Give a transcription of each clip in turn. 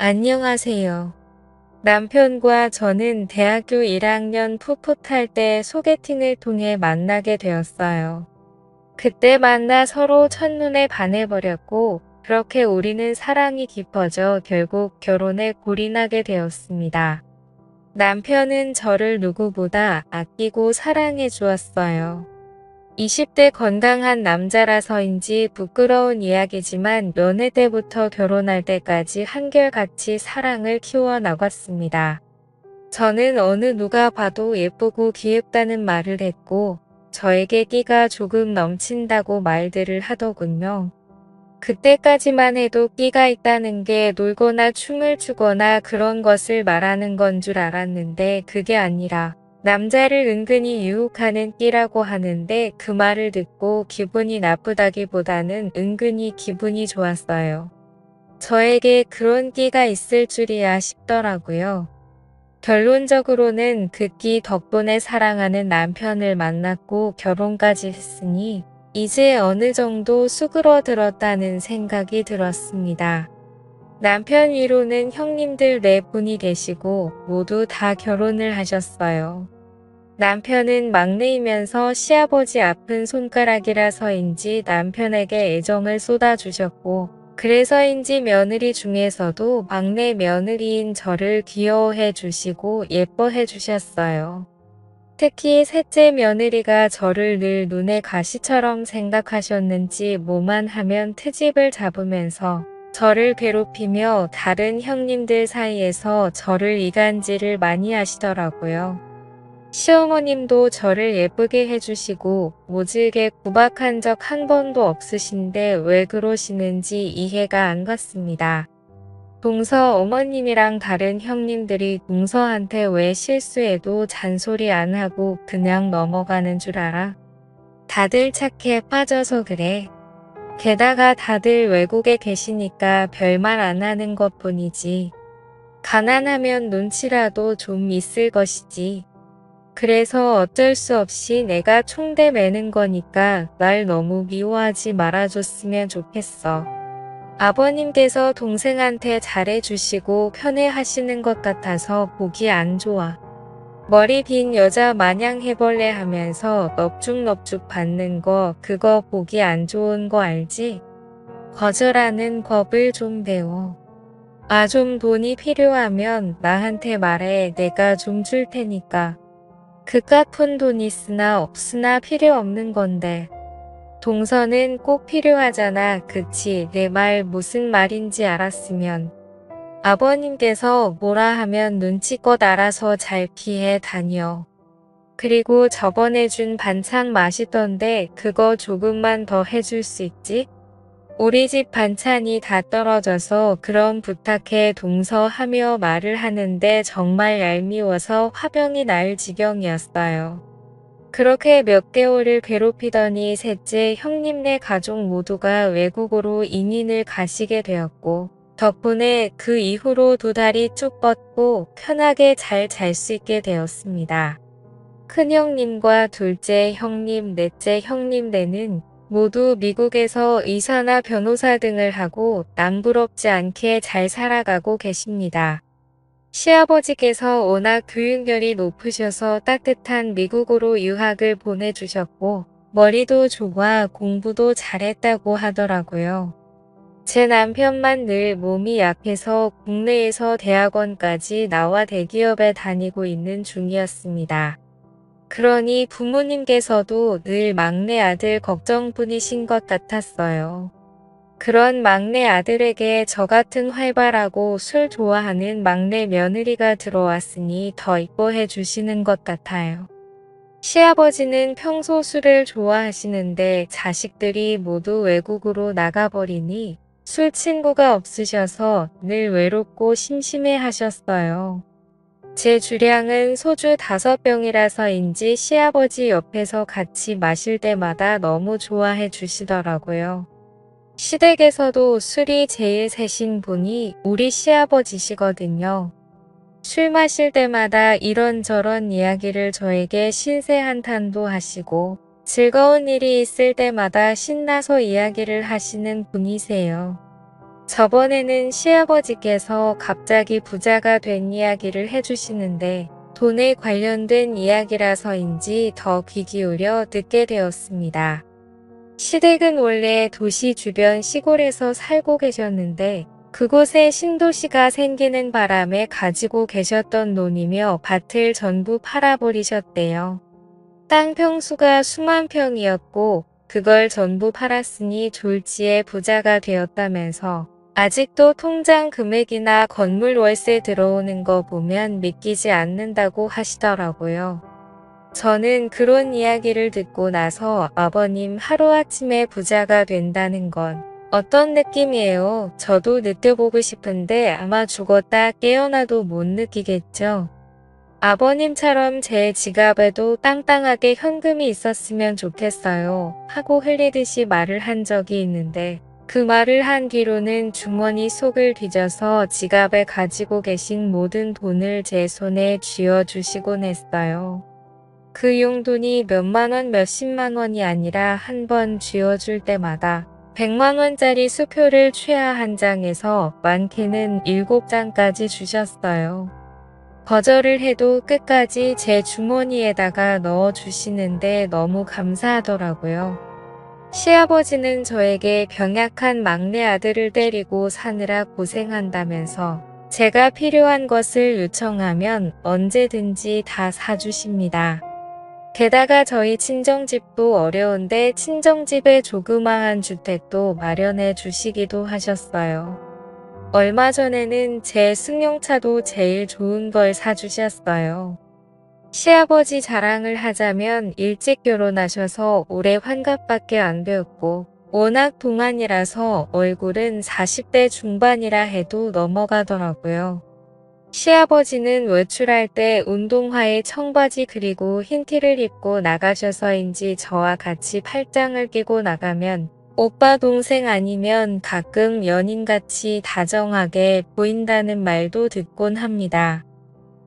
안녕하세요. 남편과 저는 대학교 1학년 풋풋할 때 소개팅을 통해 만나게 되었어요. 그때 만나 서로 첫눈에 반해버렸고, 그렇게 우리는 사랑이 깊어져 결국 결혼에 골인하게 되었습니다. 남편은 저를 누구보다 아끼고 사랑해 주었어요. 20대 건강한 남자라서인지 부끄러운 이야기지만 연애 때부터 결혼할 때까지 한결같이 사랑을 키워나갔습니다. 저는 어느 누가 봐도 예쁘고 귀엽다는 말을 했고 저에게 끼가 조금 넘친다고 말들을 하더군요. 그때까지만 해도 끼가 있다는 게 놀거나 춤을 추거나 그런 것을 말하는 건 줄 알았는데 그게 아니라 남자를 은근히 유혹하는 끼라고 하는데 그 말을 듣고 기분이 나쁘다기보다는 은근히 기분이 좋았어요. 저에게 그런 끼가 있을 줄이야 싶더라고요. 결론적으로는 그 끼 덕분에 사랑하는 남편을 만났고 결혼까지 했으니 이제 어느 정도 수그러들었다는 생각이 들었습니다. 남편 위로는 형님들 4분이 계시고 모두 다 결혼을 하셨어요. 남편은 막내이면서 시아버지 아픈 손가락이라서인지 남편에게 애정을 쏟아주셨고 그래서인지 며느리 중에서도 막내 며느리인 저를 귀여워해 주시고 예뻐해 주셨어요. 특히 셋째 며느리가 저를 늘 눈의 가시처럼 생각하셨는지 뭐만 하면 트집을 잡으면서 저를 괴롭히며 다른 형님들 사이에서 저를 이간질을 많이 하시더라고요. 시어머님도 저를 예쁘게 해주시고 모질게 구박한 적 한 번도 없으신데 왜 그러시는지 이해가 안 갔습니다. 동서 어머님이랑 다른 형님들이 동서한테 왜 실수해도 잔소리 안 하고 그냥 넘어가는 줄 알아? 다들 착해 빠져서 그래. 게다가 다들 외국에 계시니까 별말 안 하는 것뿐이지. 가난하면 눈치라도 좀 있을 것이지. 그래서 어쩔 수 없이 내가 총대 매는 거니까 날 너무 미워하지 말아줬으면 좋겠어. 아버님께서 동생한테 잘해주시고 편애하시는 것 같아서 보기 안 좋아. 머리 빈 여자 마냥 해벌레 하면서 넙죽넙죽 받는 거 그거 보기 안 좋은 거 알지? 거절하는 법을 좀 배워. 좀 돈이 필요하면 나한테 말해 내가 좀 줄 테니까. 그깟 푼 돈 있으나 없으나 필요 없는 건데. 동서는 꼭 필요하잖아. 그치? 내 말 무슨 말인지 알았으면. 아버님께서 뭐라 하면 눈치껏 알아서 잘 피해 다녀. 그리고 저번에 준 반찬 맛있던데 그거 조금만 더 해줄 수 있지? 우리 집 반찬이 다 떨어져서 그럼 부탁해 동서 하며 말을 하는데 정말 얄미워서 화병이 날 지경이었어요. 그렇게 몇 개월을 괴롭히더니 셋째 형님네 가족 모두가 외국으로 이민을 가시게 되었고 덕분에 그 이후로 2다리 쭉 뻗고 편하게 잘 잘 수 있게 되었습니다. 큰형님과 둘째 형님, 넷째 형님네는 모두 미국에서 의사나 변호사 등을 하고 남부럽지 않게 잘 살아가고 계십니다. 시아버지께서 워낙 교육열이 높으셔서 따뜻한 미국으로 유학을 보내주셨고 머리도 좋아 공부도 잘했다고 하더라고요. 제 남편만 늘 몸이 약해서 국내에서 대학원까지 나와 대기업에 다니고 있는 중이었습니다. 그러니 부모님께서도 늘 막내 아들 걱정뿐이신 것 같았어요. 그런 막내 아들에게 저 같은 활발하고 술 좋아하는 막내 며느리가 들어왔으니 더 이뻐해 주시는 것 같아요. 시아버지는 평소 술을 좋아하시는데 자식들이 모두 외국으로 나가버리니 술 친구가 없으셔서 늘 외롭고 심심해 하셨어요. 제 주량은 소주 5병이라서인지 시아버지 옆에서 같이 마실 때마다 너무 좋아해 주시더라고요. 시댁에서도 술이 제일 세신 분이 우리 시아버지시거든요. 술 마실 때마다 이런저런 이야기를 저에게 신세 한탄도 하시고 즐거운 일이 있을 때마다 신나서 이야기를 하시는 분이세요. 저번에는 시아버지께서 갑자기 부자가 된 이야기를 해주시는데 돈에 관련된 이야기라서인지 더 귀 기울여 듣게 되었습니다. 시댁은 원래 도시 주변 시골에서 살고 계셨는데 그곳에 신도시가 생기는 바람에 가지고 계셨던 논이며 밭을 전부 팔아버리셨대요. 땅 평수가 수만 평이었고 그걸 전부 팔았으니 졸지에 부자가 되었다면서 아직도 통장 금액이나 건물 월세 들어오는 거 보면 믿기지 않는다고 하시더라고요. 저는 그런 이야기를 듣고 나서 아버님 하루아침에 부자가 된다는 건 어떤 느낌이에요? 저도 느껴보고 싶은데 아마 죽었다 깨어나도 못 느끼겠죠? 아버님처럼 제 지갑에도 땅땅하게 현금이 있었으면 좋겠어요. 하고 흘리듯이 말을 한 적이 있는데 그 말을 한 뒤로는 주머니 속을 뒤져서 지갑에 가지고 계신 모든 돈을 제 손에 쥐어주시곤 했어요. 그 용돈이 몇만 원, 몇십만 원이 아니라 한 번 쥐어줄 때마다 100만 원짜리 수표를 최하 한 장에서 많게는 7장까지 주셨어요. 거절을 해도 끝까지 제 주머니에다가 넣어주시는데 너무 감사하더라고요. 시아버지는 저에게 병약한 막내 아들을 데리고 사느라 고생한다면서 제가 필요한 것을 요청하면 언제든지 다 사주십니다. 게다가 저희 친정집도 어려운데 친정집에 조그마한 주택도 마련해 주시기도 하셨어요. 얼마 전에는 제 승용차도 제일 좋은 걸 사주셨어요. 시아버지 자랑을 하자면 일찍 결혼하셔서 올해 환갑밖에 안 되었고 워낙 동안이라서 얼굴은 40대 중반이라 해도 넘어가더라고요. 시아버지는 외출할 때 운동화에 청바지 그리고 흰 티를 입고 나가셔서인지 저와 같이 팔짱을 끼고 나가면 오빠 동생 아니면 가끔 연인같이 다정하게 보인다는 말도 듣곤 합니다.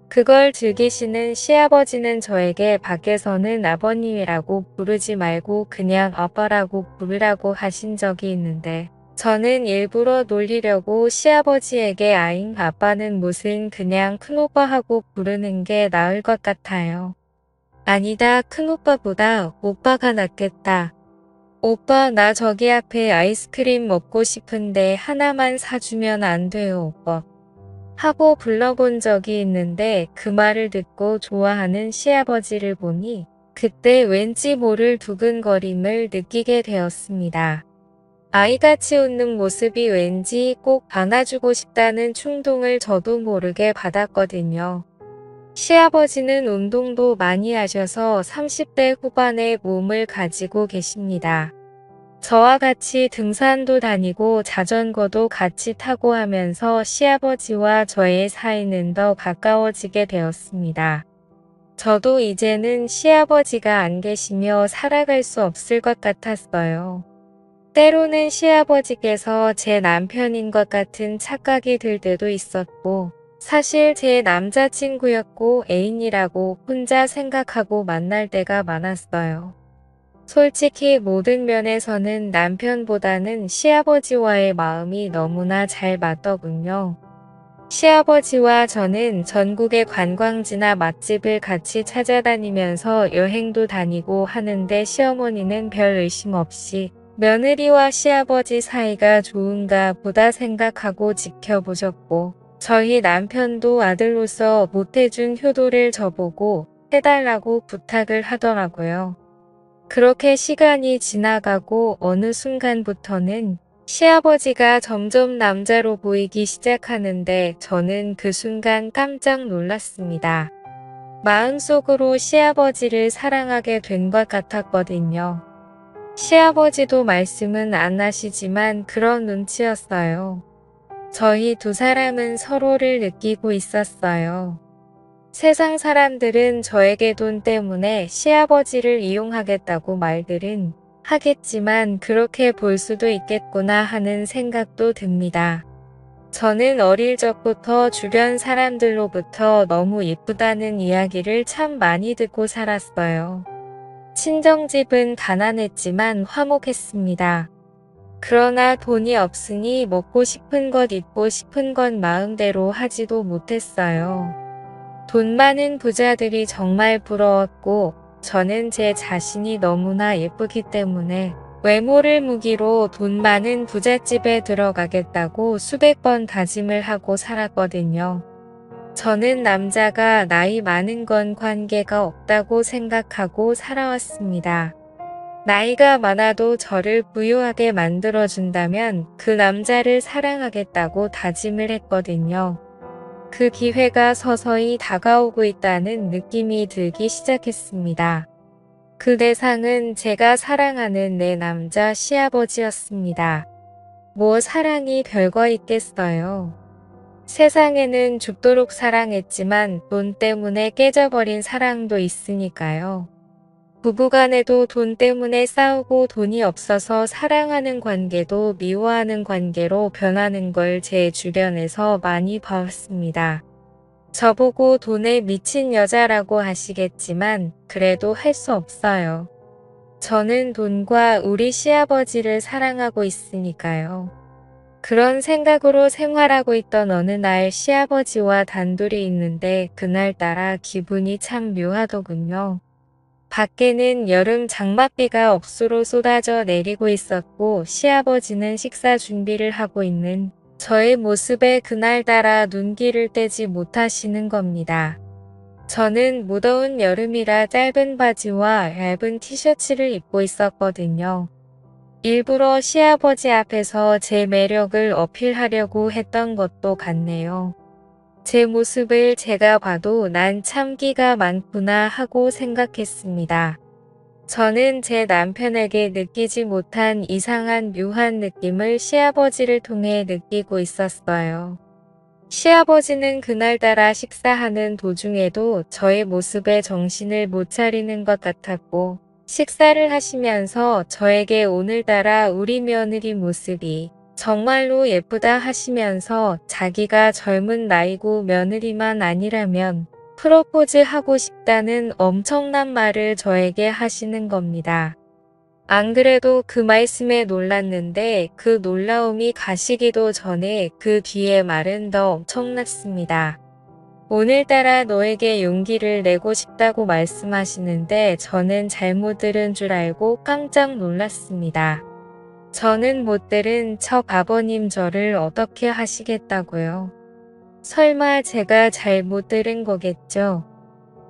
그걸 즐기시는 시아버지는 저에게 밖에서는 아버님이라고 부르지 말고 그냥 아빠라고 부르라고 하신 적이 있는데 저는 일부러 놀리려고 시아버지에게 아잉 아빠는 무슨 그냥 큰오빠 하고 부르는 게 나을 것 같아요. 아니다 큰오빠보다 오빠가 낫겠다. 오빠 나 저기 앞에 아이스크림 먹고 싶은데 하나만 사주면 안 돼요 오빠. 하고 불러본 적이 있는데 그 말을 듣고 좋아하는 시아버지를 보니 그때 왠지 모를 두근거림을 느끼게 되었습니다. 아이같이 웃는 모습이 왠지 꼭 안아주고 싶다는 충동을 저도 모르게 받았거든요. 시아버지는 운동도 많이 하셔서 30대 후반의 몸을 가지고 계십니다. 저와 같이 등산도 다니고 자전거도 같이 타고 하면서 시아버지와 저의 사이는 더 가까워지게 되었습니다. 저도 이제는 시아버지가 안 계시며 살아갈 수 없을 것 같았어요. 때로는 시아버지께서 제 남편인 것 같은 착각이 들 때도 있었고 사실 제 남자친구였고 애인이라고 혼자 생각하고 만날 때가 많았어요. 솔직히 모든 면에서는 남편보다는 시아버지와의 마음이 너무나 잘 맞더군요. 시아버지와 저는 전국의 관광지나 맛집을 같이 찾아다니면서 여행도 다니고 하는데 시어머니는 별 의심 없이 며느리와 시아버지 사이가 좋은가 보다 생각하고 지켜보셨고 저희 남편도 아들로서 못해준 효도를 저보고 해달라고 부탁을 하더라고요. 그렇게 시간이 지나가고 어느 순간부터는 시아버지가 점점 남자로 보이기 시작하는데 저는 그 순간 깜짝 놀랐습니다. 마음속으로 시아버지를 사랑하게 된 것 같았거든요. 시아버지도 말씀은 안 하시지만 그런 눈치였어요. 저희 두 사람은 서로를 느끼고 있었어요. 세상 사람들은 저에게 돈 때문에 시아버지를 이용하겠다고 말들은 하겠지만 그렇게 볼 수도 있겠구나 하는 생각도 듭니다. 저는 어릴 적부터 주변 사람들로부터 너무 예쁘다는 이야기를 참 많이 듣고 살았어요. 친정집은 가난했지만 화목했습니다. 그러나 돈이 없으니 먹고 싶은 것 입고 싶은 것 마음대로 하지도 못했어요. 돈 많은 부자들이 정말 부러웠고 저는 제 자신이 너무나 예쁘기 때문에 외모를 무기로 돈 많은 부잣집에 들어가겠다고 수백 번 다짐을 하고 살았거든요. 저는 남자가 나이 많은 건 관계가 없다고 생각하고 살아왔습니다. 나이가 많아도 저를 부유하게 만들어준다면 그 남자를 사랑하겠다고 다짐을 했거든요. 그 기회가 서서히 다가오고 있다는 느낌이 들기 시작했습니다. 그 대상은 제가 사랑하는 내 남자 시아버지였습니다. 뭐 사랑이 별거 있겠어요. 세상에는 죽도록 사랑했지만 돈 때문에 깨져버린 사랑도 있으니까요. 부부간에도 돈 때문에 싸우고 돈이 없어서 사랑하는 관계도 미워하는 관계로 변하는 걸 제 주변에서 많이 봤습니다. 저보고 돈에 미친 여자라고 하시겠지만 그래도 할 수 없어요. 저는 돈과 우리 시아버지를 사랑하고 있으니까요. 그런 생각으로 생활하고 있던 어느 날 시아버지와 단둘이 있는데 그날따라 기분이 참 묘하더군요. 밖에는 여름 장맛비가 억수로 쏟아져 내리고 있었고 시아버지는 식사 준비를 하고 있는 저의 모습에 그날따라 눈길을 떼지 못하시는 겁니다. 저는 무더운 여름이라 짧은 바지와 얇은 티셔츠를 입고 있었거든요. 일부러 시아버지 앞에서 제 매력을 어필하려고 했던 것도 같네요. 제 모습을 제가 봐도 난 참 끼가 많구나 하고 생각했습니다. 저는 제 남편에게 느끼지 못한 이상한 묘한 느낌을 시아버지를 통해 느끼고 있었어요. 시아버지는 그날따라 식사하는 도중에도 저의 모습에 정신을 못 차리는 것 같았고 식사를 하시면서 저에게 오늘따라 우리 며느리 모습이 정말로 예쁘다 하시면서 자기가 젊은 나이고 며느리만 아니라면 프로포즈 하고 싶다는 엄청난 말을 저에게 하시는 겁니다. 안 그래도 그 말씀에 놀랐는데 그 놀라움이 가시기도 전에 그 뒤에 말은 더 엄청났습니다. 오늘따라 너에게 용기를 내고 싶다고 말씀하시는데 저는 잘못 들은 줄 알고 깜짝 놀랐습니다. 저는 못 들은 척 아버님 저를 어떻게 하시겠다고요? 설마 제가 잘못 들은 거겠죠?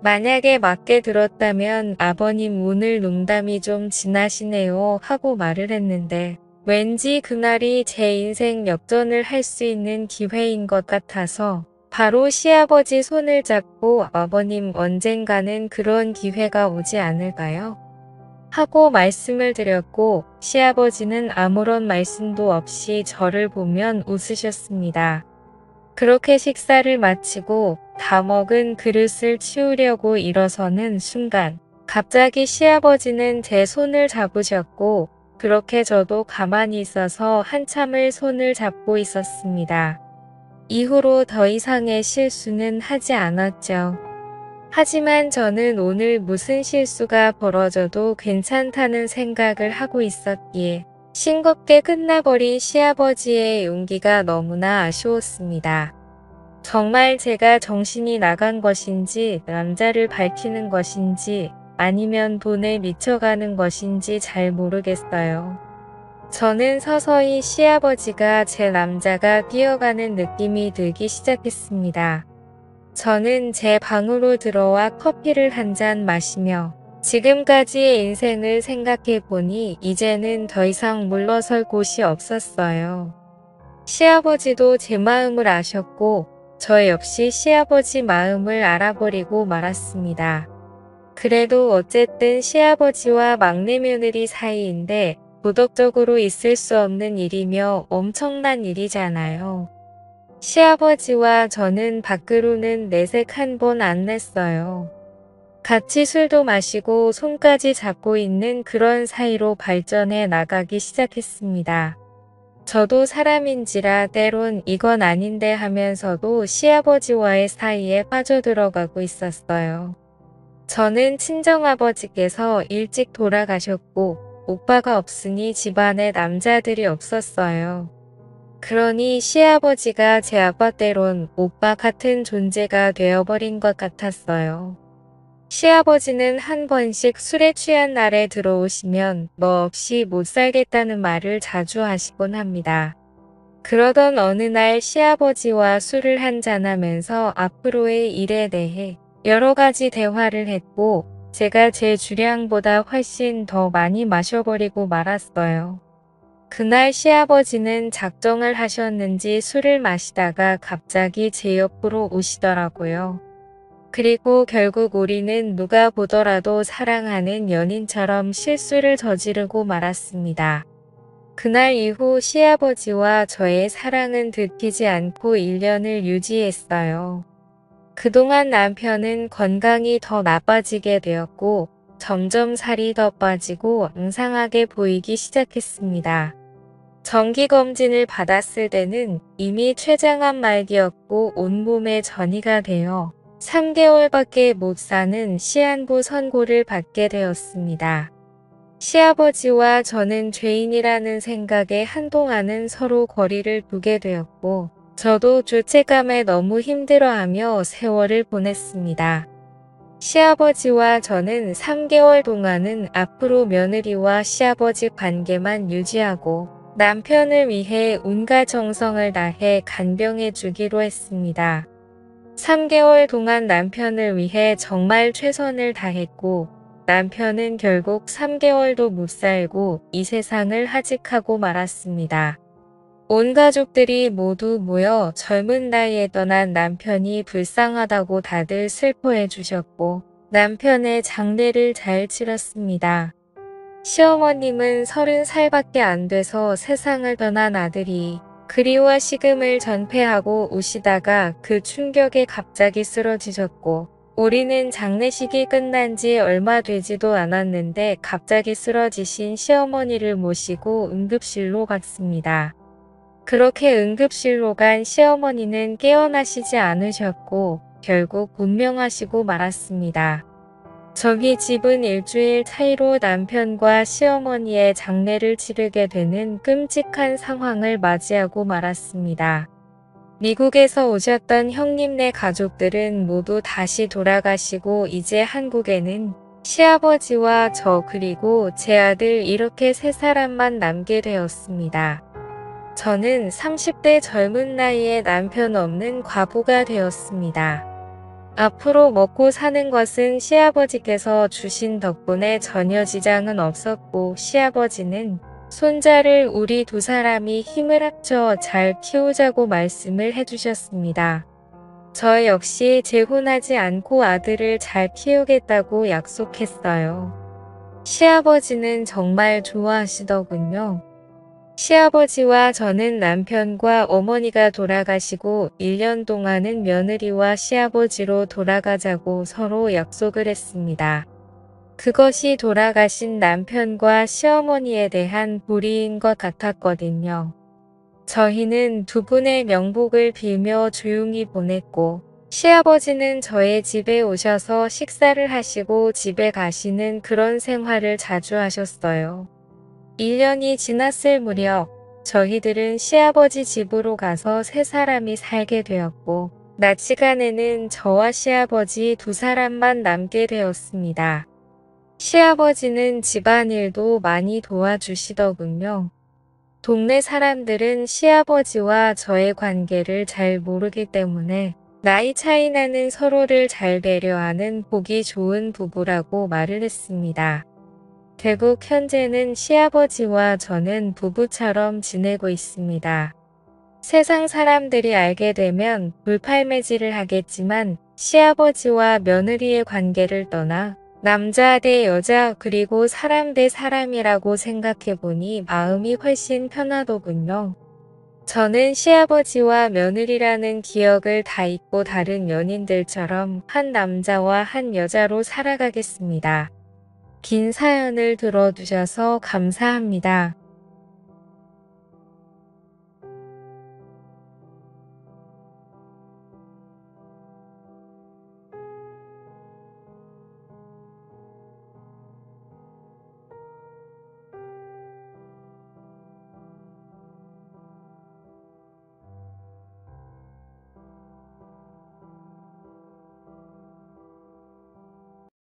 만약에 맞게 들었다면 아버님 오늘 농담이 좀 지나시네요 하고 말을 했는데 왠지 그날이 제 인생 역전을 할 수 있는 기회인 것 같아서 바로 시아버지 손을 잡고 아버님 언젠가는 그런 기회가 오지 않을까요? 하고 말씀을 드렸고 시아버지는 아무런 말씀도 없이 저를 보면 웃으셨습니다. 그렇게 식사를 마치고 다 먹은 그릇을 치우려고 일어서는 순간 갑자기 시아버지는 제 손을 잡으셨고 그렇게 저도 가만히 있어서 한참을 손을 잡고 있었습니다. 이후로 더 이상의 실수는 하지 않았죠. 하지만 저는 오늘 무슨 실수가 벌어져도 괜찮다는 생각을 하고 있었기에 싱겁게 끝나버린 시아버지의 용기가 너무나 아쉬웠습니다. 정말 제가 정신이 나간 것인지 남자를 밝히는 것인지 아니면 돈에 미쳐가는 것인지 잘 모르겠어요. 저는 서서히 시아버지가 제 남자가 뛰어가는 느낌이 들기 시작했습니다. 저는 제 방으로 들어와 커피를 한 잔 마시며 지금까지의 인생을 생각해 보니 이제는 더 이상 물러설 곳이 없었어요. 시아버지도 제 마음을 아셨고 저 역시 시아버지 마음을 알아버리고 말았습니다. 그래도 어쨌든 시아버지와 막내 며느리 사이인데 도덕적으로 있을 수 없는 일이며 엄청난 일이잖아요. 시아버지와 저는 밖으로는 내색 한 번 안 냈어요. 같이 술도 마시고 손까지 잡고 있는 그런 사이로 발전해 나가기 시작했습니다. 저도 사람인지라 때론 이건 아닌데 하면서도 시아버지와의 사이에 빠져들어가고 있었어요. 저는 친정아버지께서 일찍 돌아가셨고 오빠가 없으니 집안에 남자들이 없었어요. 그러니 시아버지가 제 아빠때론 오빠 같은 존재가 되어버린 것 같았어요. 시아버지는 한 번씩 술에 취한 날에 들어오시면 너 없이 못 살겠다는 말을 자주 하시곤 합니다. 그러던 어느 날 시아버지와 술을 한잔하면서 앞으로의 일에 대해 여러 가지 대화를 했고 제가 제 주량보다 훨씬 더 많이 마셔버리고 말았어요. 그날 시아버지는 작정을 하셨는지 술을 마시다가 갑자기 제 옆으로 오시더라고요. 그리고 결국 우리는 누가 보더라도 사랑하는 연인처럼 실수를 저지르고 말았습니다. 그날 이후 시아버지와 저의 사랑은 들키지 않고 1년을 유지했어요. 그동안 남편은 건강이 더 나빠지게 되었고 점점 살이 더 빠지고 앙상하게 보이기 시작했습니다. 정기검진을 받았을 때는 이미 췌장암 말기였고 온몸에 전이가 되어 3개월밖에 못 사는 시한부 선고를 받게 되었습니다. 시아버지와 저는 죄인이라는 생각에 한동안은 서로 거리를 두게 되었고 저도 죄책감에 너무 힘들어하며 세월을 보냈습니다. 시아버지와 저는 3개월 동안은 앞으로 며느리와 시아버지 관계만 유지하고 남편을 위해 온갖 정성을 다해 간병해 주기로 했습니다. 3개월 동안 남편을 위해 정말 최선을 다했고 남편은 결국 3개월도 못 살고 이 세상을 하직하고 말았습니다. 온 가족들이 모두 모여 젊은 나이에 떠난 남편이 불쌍하다고 다들 슬퍼해 주셨고 남편의 장례를 잘 치렀습니다. 시어머님은 30살밖에 안 돼서 세상을 떠난 아들이 그리와 식음을 전폐하고 오시다가 그 충격에 갑자기 쓰러지셨고 우리는 장례식이 끝난 지 얼마 되지도 않았는데 갑자기 쓰러지신 시어머니를 모시고 응급실로 갔습니다. 그렇게 응급실로 간 시어머니는 깨어나시지 않으셨고 결국 운명하시고 말았습니다. 저희 집은 일주일 차이로 남편과 시어머니의 장례를 치르게 되는 끔찍한 상황을 맞이하고 말았습니다. 미국에서 오셨던 형님네 가족들은 모두 다시 돌아가시고 이제 한국에는 시아버지와 저 그리고 제 아들 이렇게 세 사람만 남게 되었습니다. 저는 30대 젊은 나이에 남편 없는 과부가 되었습니다. 앞으로 먹고 사는 것은 시아버지께서 주신 덕분에 전혀 지장은 없었고 시아버지는 손자를 우리 두 사람이 힘을 합쳐 잘 키우자고 말씀을 해주셨습니다. 저 역시 재혼하지 않고 아들을 잘 키우겠다고 약속했어요. 시아버지는 정말 좋아하시더군요. 시아버지와 저는 남편과 어머니가 돌아가시고 1년 동안은 며느리와 시아버지로 돌아가자고 서로 약속을 했습니다. 그것이 돌아가신 남편과 시어머니에 대한 불의인 것 같았거든요. 저희는 두 분의 명복을 빌며 조용히 보냈고 시아버지는 저의 집에 오셔서 식사를 하시고 집에 가시는 그런 생활을 자주 하셨어요. 1년이 지났을 무렵 저희들은 시아버지 집으로 가서 세 사람이 살게 되었고 낮 시간에는 저와 시아버지 두 사람만 남게 되었습니다. 시아버지는 집안일도 많이 도와주시더군요. 동네 사람들은 시아버지와 저의 관계를 잘 모르기 때문에 나이 차이 나는 서로를 잘 배려하는 보기 좋은 부부라고 말을 했습니다. 결국 현재는 시아버지와 저는 부부처럼 지내고 있습니다. 세상 사람들이 알게 되면 불팔매질을 하겠지만 시아버지와 며느리의 관계를 떠나 남자 대 여자 그리고 사람 대 사람이라고 생각해보니 마음이 훨씬 편하더군요. 저는 시아버지와 며느리라는 기억을 다 잊고 다른 연인들처럼 한 남자와 한 여자로 살아가겠습니다. 긴 사연을 들어주셔서 감사합니다.